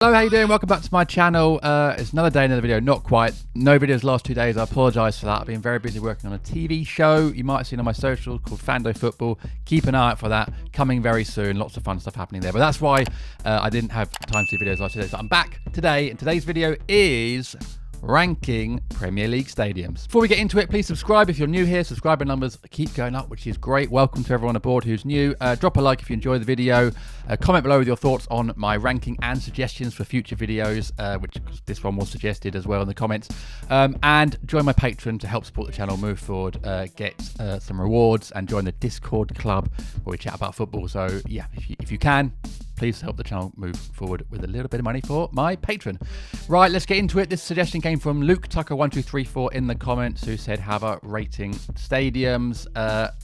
Hello, how you doing? Welcome back to my channel. It's another day, another video. Not quite. No videos the last 2 days. I apologise for that. I've been very busy working on a TV show. You might have seen on my socials called Fando Football. Keep an eye out for that. Coming very soon. Lots of fun stuff happening there. But that's why I didn't have time to do videos last 2 days. So I'm back today, and today's video is ranking Premier League stadiums. Before we get into it, please subscribe if you're new here. Subscriber numbers keep going up, which is great. Welcome to everyone aboard who's new. Drop a like if you enjoy the video. Comment below with your thoughts on my ranking and suggestions for future videos, which this one was suggested as well in the comments. And join my Patreon to help support the channel move forward, get some rewards, and join the Discord club where we chat about football. So yeah, if you can, please help the channel move forward with a little bit of money for my patron. Right, let's get into it. This suggestion came from Luke Tucker1234 in the comments, who said, "Have a rating stadiums."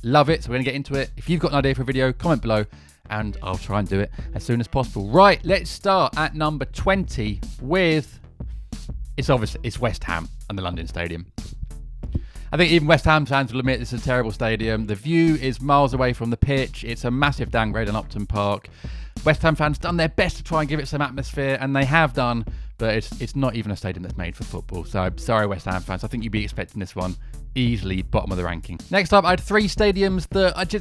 Love it. So we're gonna get into it. If you've got an idea for a video, comment below and I'll try and do it as soon as possible. Right, let's start at number 20 with, it's West Ham and the London Stadium. I think even West Ham fans will admit this is a terrible stadium. The view is miles away from the pitch. It's a massive downgrade on Upton Park. West Ham fans done their best to try and give it some atmosphere, and they have done, but it's not even a stadium that's made for football. So sorry, West Ham fans. I think you'd be expecting this one easily bottom of the ranking. Next up, I had three stadiums that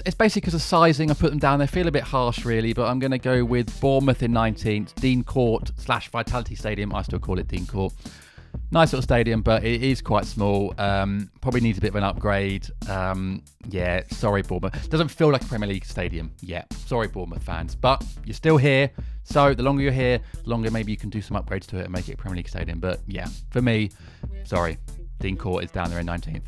it's basically because of sizing. I put them down. They feel a bit harsh, really, but I'm going to go with Bournemouth in 19th, Dean Court / Vitality Stadium. I still call it Dean Court. Nice little stadium, but it is quite small. Probably needs a bit of an upgrade. Yeah, sorry, Bournemouth. Doesn't feel like a Premier League stadium yet. Sorry, Bournemouth fans. But you're still here. So the longer you're here, the longer maybe you can do some upgrades to it and make it a Premier League stadium. But yeah, for me, sorry, Dean Court is down there in 19th.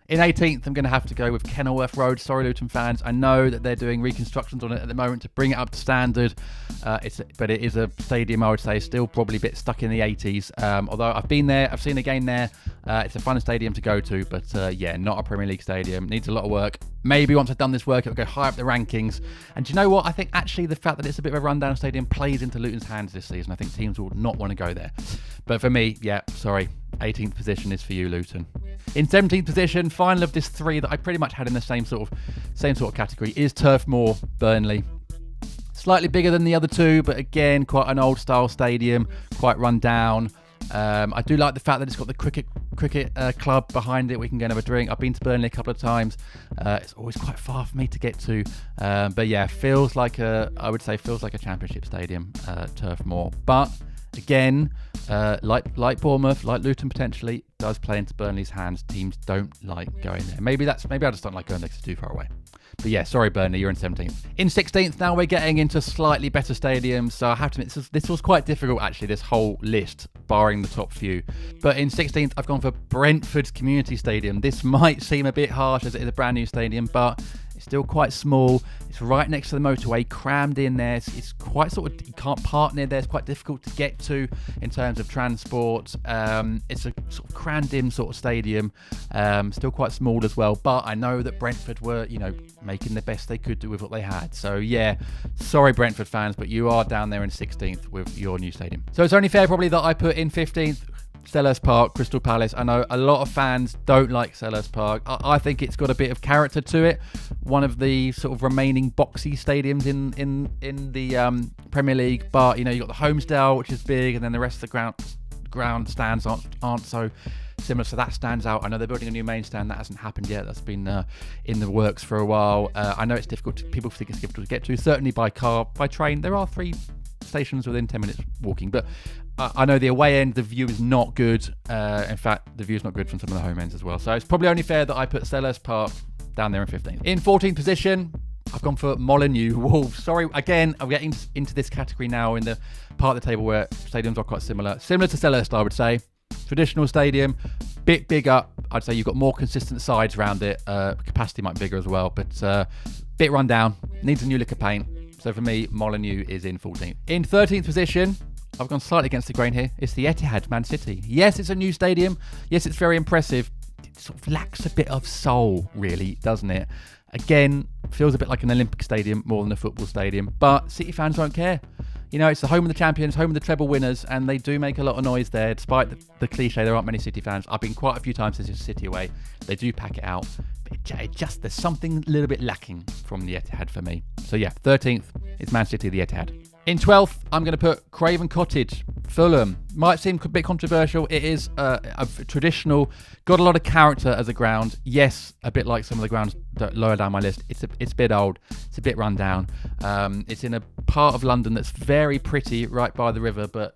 In 18th, I'm going to have to go with Kenilworth Road. Sorry, Luton fans. I know that they're doing reconstructions on it at the moment to bring it up to standard. But it is a stadium, I would say, still probably a bit stuck in the 80s. Although I've been there, I've seen a game there. It's a fun stadium to go to, but yeah, not a Premier League stadium. Needs a lot of work. Maybe once I've done this work, it'll go high up the rankings. And do you know what? I think actually the fact that it's a bit of a rundown stadium plays into Luton's hands this season. I think teams will not want to go there. But for me, yeah, sorry. 18th position is for you, Luton. In 17th position, final of this three that I pretty much had in the same sort of category, is Turf Moor, Burnley. Slightly bigger than the other two, but again, quite an old style stadium, quite run down. I do like the fact that it's got the cricket club behind it. We can go and have a drink. I've been to Burnley a couple of times. It's always quite far for me to get to. But yeah, feels like a championship stadium, Turf Moor. But again, like Bournemouth, like Luton potentially, does play into Burnley's hands. Teams don't like going there. Maybe I just don't like going there because it's too far away. But yeah, sorry Burnley, you're in 17th. In 16th, now we're getting into slightly better stadiums. So I have to admit, this was quite difficult actually, this whole list, barring the top few. But in 16th, I've gone for Brentford's Community Stadium. This might seem a bit harsh as it is a brand new stadium, but it's still quite small. It's right next to the motorway, crammed in there. It's quite you can't park near there. It's quite difficult to get to in terms of transport. It's a sort of crammed in sort of stadium. Still quite small as well. But I know that Brentford were, making the best they could do with what they had. So yeah, sorry Brentford fans, but you are down there in 16th with your new stadium. So it's only fair probably that I put in 15th. Selhurst Park, Crystal Palace. I know a lot of fans don't like Selhurst Park. I think it's got a bit of character to it. One of the sort of remaining boxy stadiums in the Premier League. But you've got the Homesdale, which is big, and then the rest of the ground stands aren't so similar. So that stands out. I know they're building a new main stand. That hasn't happened yet. That's been in the works for a while. I know it's difficult. People think it's difficult to get to. Certainly by car, by train. There are 3 stations within 10 minutes walking, but I know the away end, the view is not good. In fact, the view is not good from some of the home ends as well. So it's probably only fair that I put Selhurst Park down there in 15th. In 14th position, I've gone for Molineux Wolves. Sorry, again, I'm getting into this category now in the part of the table where stadiums are quite similar to Selhurst, I would say. Traditional stadium, bit bigger. I'd say you've got more consistent sides around it. Capacity might be bigger as well, but bit run down. Needs a new lick of paint. So for me, Molineux is in 14th. In 13th position, I've gone slightly against the grain here. It's the Etihad, Man City. Yes, it's a new stadium. Yes, it's very impressive. It sort of lacks a bit of soul, really, doesn't it? Again, feels a bit like an Olympic stadium more than a football stadium. But City fans don't care. It's the home of the champions, home of the treble winners, and they do make a lot of noise there. Despite the cliche, there aren't many City fans. I've been quite a few times since it's City away. They do pack it out. But there's something a little bit lacking from the Etihad for me. So yeah, 13th is Man City, the Etihad. In 12th, I'm going to put Craven Cottage, Fulham. Might seem a bit controversial. It is a traditional, got a lot of character as a ground. Yes, a bit like some of the grounds lower down my list. It's a bit old. It's a bit run down. It's in a part of London that's very pretty, right by the river, but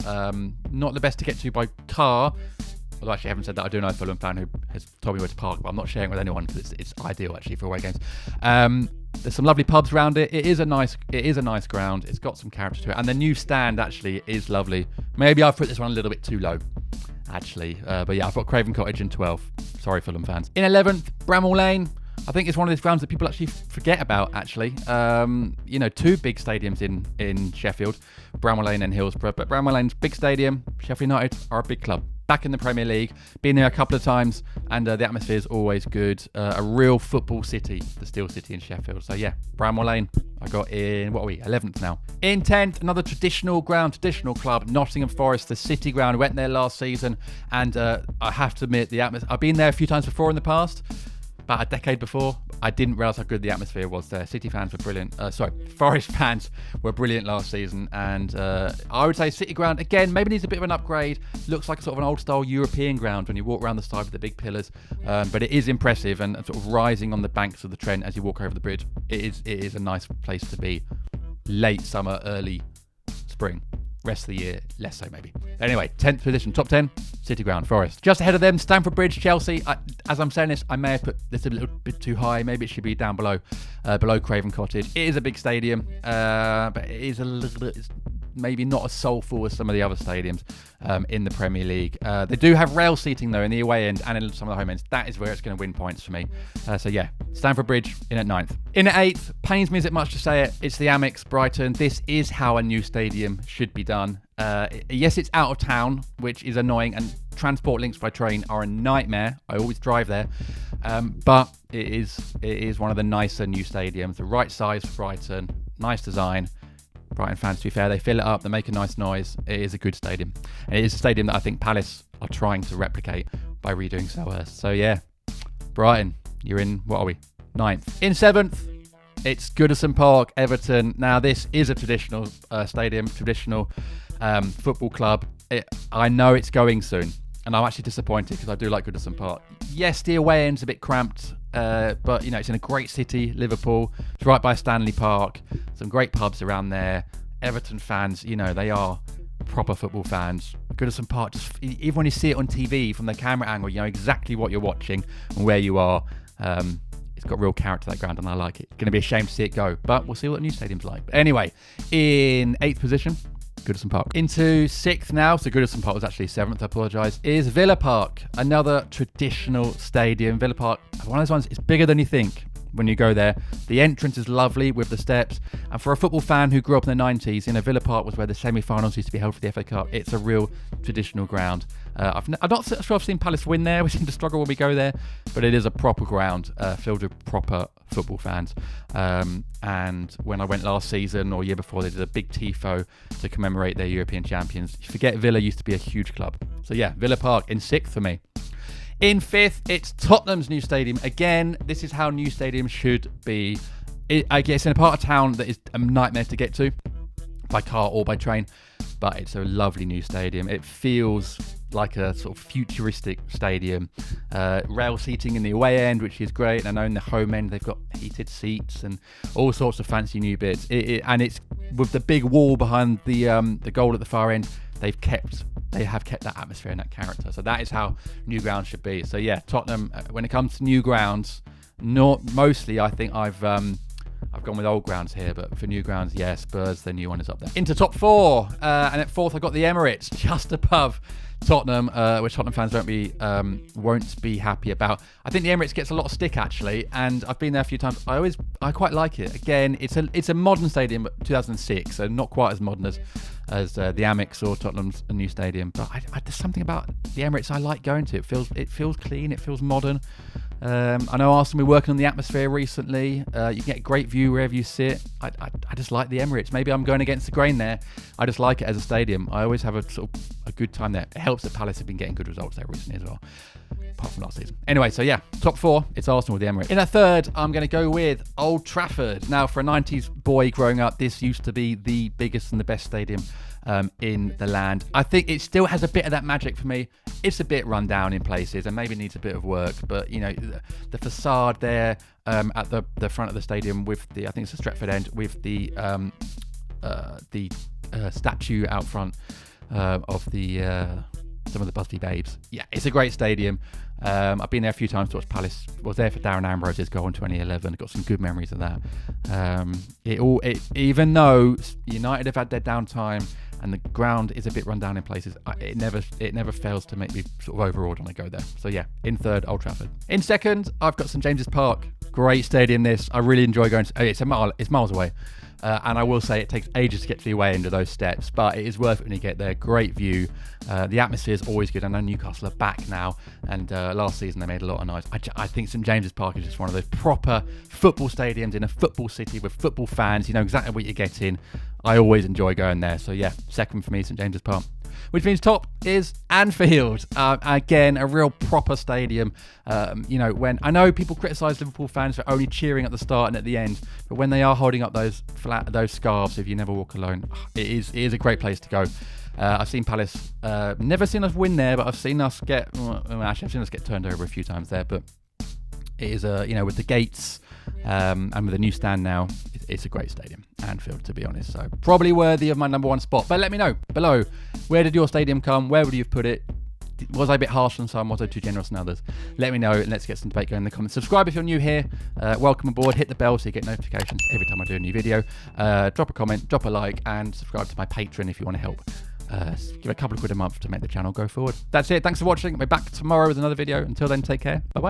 not the best to get to by car. Although actually, I haven't said that. I do know a Fulham fan who has told me where to park, but I'm not sharing it with anyone because it's ideal actually for away games. There's some lovely pubs around it. It is a nice ground. It's got some character to it, and the new stand actually is lovely. Maybe I've put this one a little bit too low, actually. But yeah, I've got Craven Cottage in 12th. Sorry, Fulham fans. In 11th, Bramall Lane. I think it's one of these grounds that people actually forget about, actually. Two big stadiums in Sheffield, Bramall Lane and Hillsborough. But Bramall Lane's big stadium. Sheffield United are a big club. Back in the Premier League, been there a couple of times, and the atmosphere is always good. A real football city, the Steel City in Sheffield. So yeah, Bramall Lane, I got in, 11th now. In 10th, another traditional ground, traditional club, Nottingham Forest, the City Ground. Went there last season, and I have to admit, the atmosphere, I've been there a few times before in the past, about a decade before. I didn't realise how good the atmosphere was there. City fans were brilliant. Forest fans were brilliant last season. And I would say City Ground, again, maybe needs a bit of an upgrade. Looks like a sort of an old-style European ground when you walk around the side with the big pillars. But it is impressive and sort of rising on the banks of the Trent as you walk over the bridge. It is a nice place to be. Late summer, early spring. Rest of the year, less so maybe. Anyway, 10th position, top 10, City Ground, Forest. Just ahead of them, Stamford Bridge, Chelsea. As I'm saying this, I may have put this a little bit too high. Maybe it should be down below Craven Cottage. It is a big stadium, but it is a little bit, it's maybe not as soulful as some of the other stadiums in the Premier League. They do have rail seating though in the away end and in some of the home ends. That is where it's going to win points for me. So yeah, Stamford Bridge in at 9th. In at 8th, pains me as it much to say it, it's the Amex Brighton. This is how a new stadium should be done. Yes, it's out of town, which is annoying, and transport links by train are a nightmare. I always drive there, but it is one of the nicer new stadiums. The right size for Brighton, nice design. Brighton fans, to be fair, they fill it up, they make a nice noise. It is a good stadium. And it is a stadium that I think Palace are trying to replicate by redoing Selhurst. So yeah, Brighton, you're in, what are we? 9th. In 7th, it's Goodison Park, Everton. Now this is a traditional stadium, traditional football club. I know it's going soon, and I'm actually disappointed because I do like Goodison Park. Yes, the away end's a bit cramped, but it's in a great city, Liverpool. It's right by Stanley Park. Some great pubs around there. Everton fans, they are proper football fans. Goodison Park, even when you see it on TV from the camera angle, you know exactly what you're watching and where you are. It's got real character, that ground, and I like it. Going to be a shame to see it go, but we'll see what the new stadium's like. But anyway, in 8th position, Goodison Park. Into 6th now, so Goodison Park was actually 7th, I apologise, is Villa Park. Another traditional stadium. Villa Park, one of those ones, it's bigger than you think when you go there. The entrance is lovely with the steps. And for a football fan who grew up in the 90s, Villa Park was where the semi-finals used to be held for the FA Cup. It's a real traditional ground. I'm not sure I've seen Palace win there. We seem to struggle when we go there. But it is a proper ground filled with proper football fans. And when I went last season or year before, they did a big tifo to commemorate their European champions. You forget Villa used to be a huge club. So yeah, Villa Park in 6th for me. In 5th, it's Tottenham's new stadium. Again, this is how new stadiums should be. I guess in a part of town that is a nightmare to get to by car or by train, but it's a lovely new stadium. It feels like a sort of futuristic stadium. Rail seating in the away end, which is great. And I know in the home end, they've got heated seats and all sorts of fancy new bits. And it's with the big wall behind the goal at the far end, they have kept that atmosphere and that character. So that is how new grounds should be. So yeah, Tottenham, when it comes to new grounds, mostly I think I've gone with old grounds here, but for new grounds, yeah, Spurs, the new one is up there. Into top 4, and at 4th I got the Emirates, just above Tottenham, which Tottenham fans won't be happy about. I think the Emirates gets a lot of stick actually, and I've been there a few times. I quite like it. Again, it's a modern stadium, 2006, so not quite as modern as the Amex or Tottenham's new stadium. But there's something about the Emirates I like going to. It feels clean. It feels modern. I know Arsenal were working on the atmosphere recently. You can get a great view wherever you sit. I just like the Emirates. Maybe I'm going against the grain there. I just like it as a stadium. I always have a good time there. It helps that Palace have been getting good results there recently as well, apart from last season. Anyway, so yeah, top 4, it's Arsenal with the Emirates. In a third, I'm going to go with Old Trafford. Now, for a 90s boy growing up, this used to be the biggest and the best stadium in the land. I think it still has a bit of that magic for me. It's a bit run down in places and maybe needs a bit of work, but you know, the facade there at the front of the stadium with the, I think it's the Stretford end, with the statue out front of the some of the Busby Babes. Yeah, it's a great stadium. I've been there a few times to watch Palace. Was there for Darren Ambrose's goal in 2011. Got some good memories of that. Even though United have had their downtime and the ground is a bit run down in places, it never fails to make me sort of overawed when I go there. So yeah, in third, Old Trafford. In second, I've got St James's Park. Great stadium. This I really enjoy going to. It's miles away. And I will say it takes ages to get to the away end of those steps, but it is worth it when you get there. Great view. The atmosphere is always good. I know Newcastle are back now, and last season they made a lot of noise. I think St James's Park is just one of those proper football stadiums in a football city with football fans. You know exactly what you're getting. I always enjoy going there. So yeah, second for me, St James's Park. Which means top is Anfield. Again, a real proper stadium. You know, when I know people criticise Liverpool fans for only cheering at the start and at the end, but when they are holding up those scarves, if you never walk alone, it is a great place to go. I've seen Palace, never seen us win there, but I've seen us get turned over a few times there. But it is you know, with the gates and with the new stand now, it's a great stadium, Anfield, to be honest. So probably worthy of my number 1 spot. But let me know below, where did your stadium come? Where would you have put it? Was I a bit harsh on some? Was I too generous on others? Let me know, and let's get some debate going in the comments. Subscribe if you're new here. Welcome aboard. Hit the bell so you get notifications every time I do a new video. Drop a comment, drop a like, and subscribe to my Patreon if you want to help. Give a couple of quid a month to make the channel go forward. That's it. Thanks for watching. I'll be back tomorrow with another video. Until then, take care. Bye-bye.